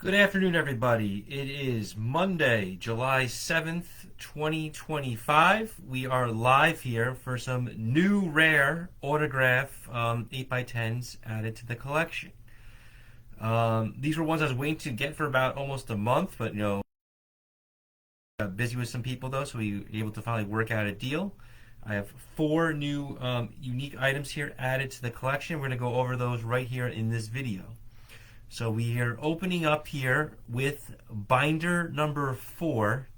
Good afternoon, everybody. It is Monday, July 7th, 2025. We are live here for some new rare autograph 8x10s added to the collection. These were ones I was waiting to get for about almost a month, but got busy with some people though, so we were able to finally work out a deal. I have four new unique items here added to the collection. We're going to go over those right here in this video. So we are opening up here with binder number 4.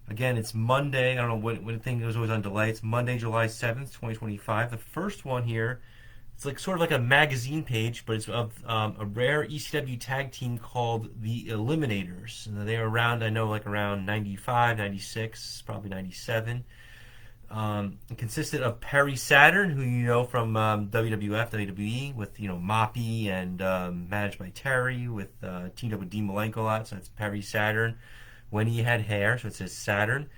Again, it's Monday. I don't know what thing was always on delay. It's Monday, July 7th, 2025. The first one here, it's like sort of like a magazine page, but it's of a rare ECW tag team called the Eliminators. And they were around, I know, like around 95, 96, probably 97. It consisted of Perry Saturn, who you know from WWF, WWE, with Moppy and managed by Terry, with teamed up with Dean Malenko a lot. So that's Perry Saturn when he had hair. So it says Saturn,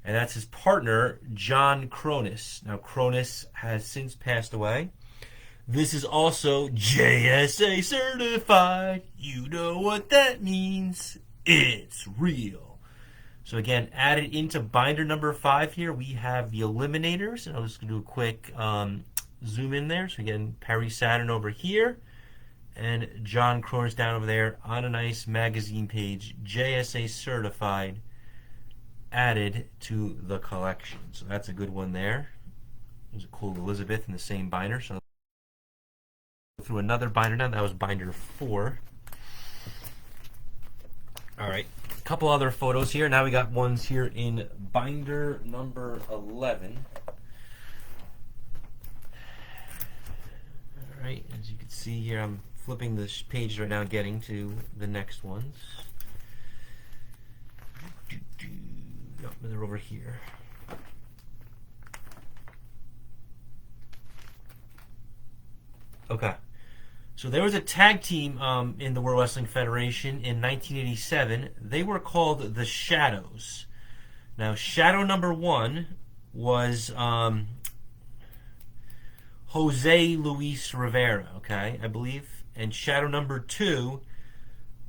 and that's his partner John Kronus. Now Kronus has since passed away. This is also JSA certified. You know what that means? It's real. So again, added into binder number 5 here, we have the Eliminators. And I'm just going to do a quick zoom in there. So again, Perry Saturn over here, and John Kronus down over there on a nice magazine page, JSA certified, added to the collection. So that's a good one there. There's a cool Elizabeth in the same binder. So through another binder now. That was binder 4. All right. A couple other photos here. Now we got ones here in binder number 11. All right, as you can see here, I'm flipping the page right now, getting to the next ones. Nope, they're over here. Okay. So there was a tag team in the World Wrestling Federation in 1987. They were called the Shadows. Now, Shadow number 1 was Jose Luis Rivera, okay, I believe. And Shadow number 2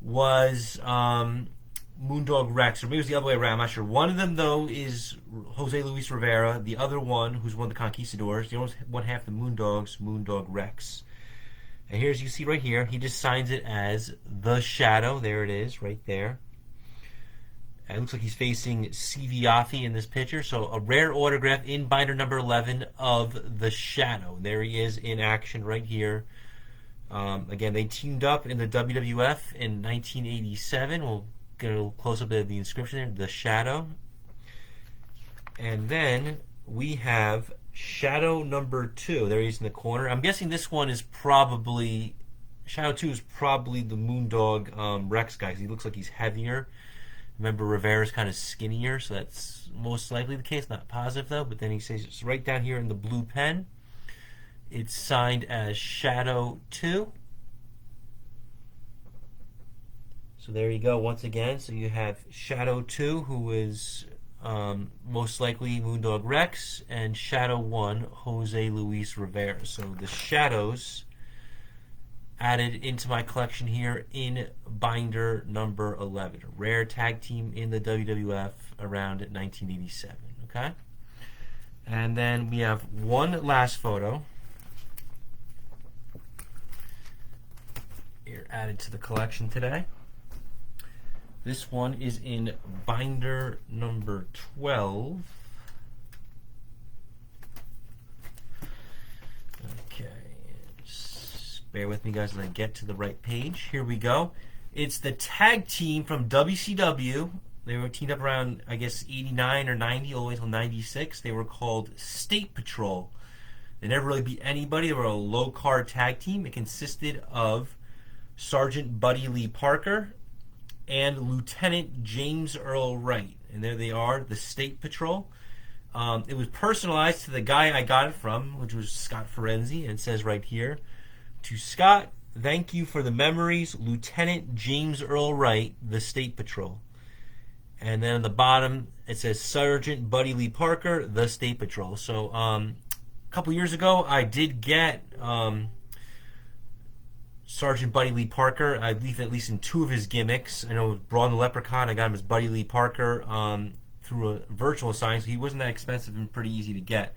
was Moondog Rex, or maybe it was the other way around, I'm not sure. One of them, though, is Jose Luis Rivera. The other one, who's one of the Conquistadors, the other one half the Moondogs, Moondog Rex. And here, as you see right here, he just signs it as the Shadow. There it is, right there. And it looks like he's facing C.V. Offee in this picture. So a rare autograph in binder number 11 of the Shadow. There he is in action right here. Again, they teamed up in the WWF in 1987. We'll get a little close-up of the inscription there, the Shadow. And then we have Shadow number 2. There he is in the corner. I'm guessing this one is probably Shadow 2 is probably the Moondog Rex guy, because he looks like he's heavier. Remember, Rivera's kind of skinnier, so that's most likely the case. Not positive though. But then he says it's right down here in the blue pen. It's signed as Shadow 2. So there you go. Once again, so you have Shadow 2, who is most likely Moondog Rex, and Shadow 1, Jose Luis Rivera. So the Shadows added into my collection here in binder number 11. A rare tag team in the WWF around 1987. Okay? And then we have one last photo here added to the collection today. This one is in binder number 12. Okay, just bear with me, guys, as I get to the right page. Here we go. It's the tag team from WCW. They were teamed up around, I guess, 89 or 90, all the way until 96. They were called State Patrol. They never really beat anybody. They were a low-card tag team. It consisted of Sergeant Buddy Lee Parker and Lieutenant James Earl Wright. And there they are, the State Patrol. It was personalized to the guy I got it from, which was Scott Ferenzi. And it says right here, to Scott, thank you for the memories, Lieutenant James Earl Wright, the State Patrol. And then on the bottom, it says Sergeant Buddy Lee Parker, the State Patrol. So a couple years ago, I did get Sergeant Buddy Lee Parker. I believe at least in 2 of his gimmicks. I know Braun the Leprechaun, I got him as Buddy Lee Parker through a virtual signing, so he wasn't that expensive and pretty easy to get.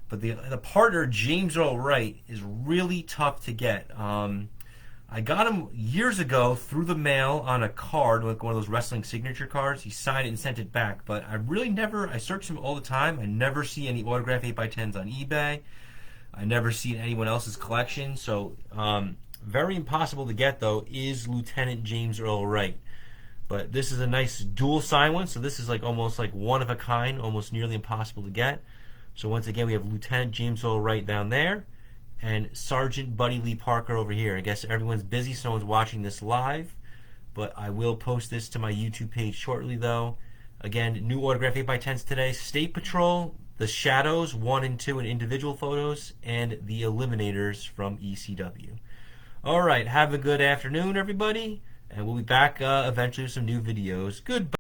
But the partner, James Earl Wright, is really tough to get. I got him years ago through the mail on a card, like one of those wrestling signature cards. He signed it and sent it back. But I really never, I search him all the time. I never see any autograph 8x10s on eBay. I never see in anyone else's collection. So, very impossible to get, though, is Lieutenant James Earl Wright. But this is a nice dual sign one, so this is like almost like one of a kind, almost nearly impossible to get. So once again, we have Lieutenant James Earl Wright down there, and Sergeant Buddy Lee Parker over here. I guess everyone's busy, so no one's watching this live, but I will post this to my YouTube page shortly, though. Again, new autograph 8x10s today. State Patrol, the Shadows 1 and 2 in individual photos, and the Eliminators from ECW. All right, have a good afternoon, everybody, and we'll be back eventually with some new videos. Goodbye.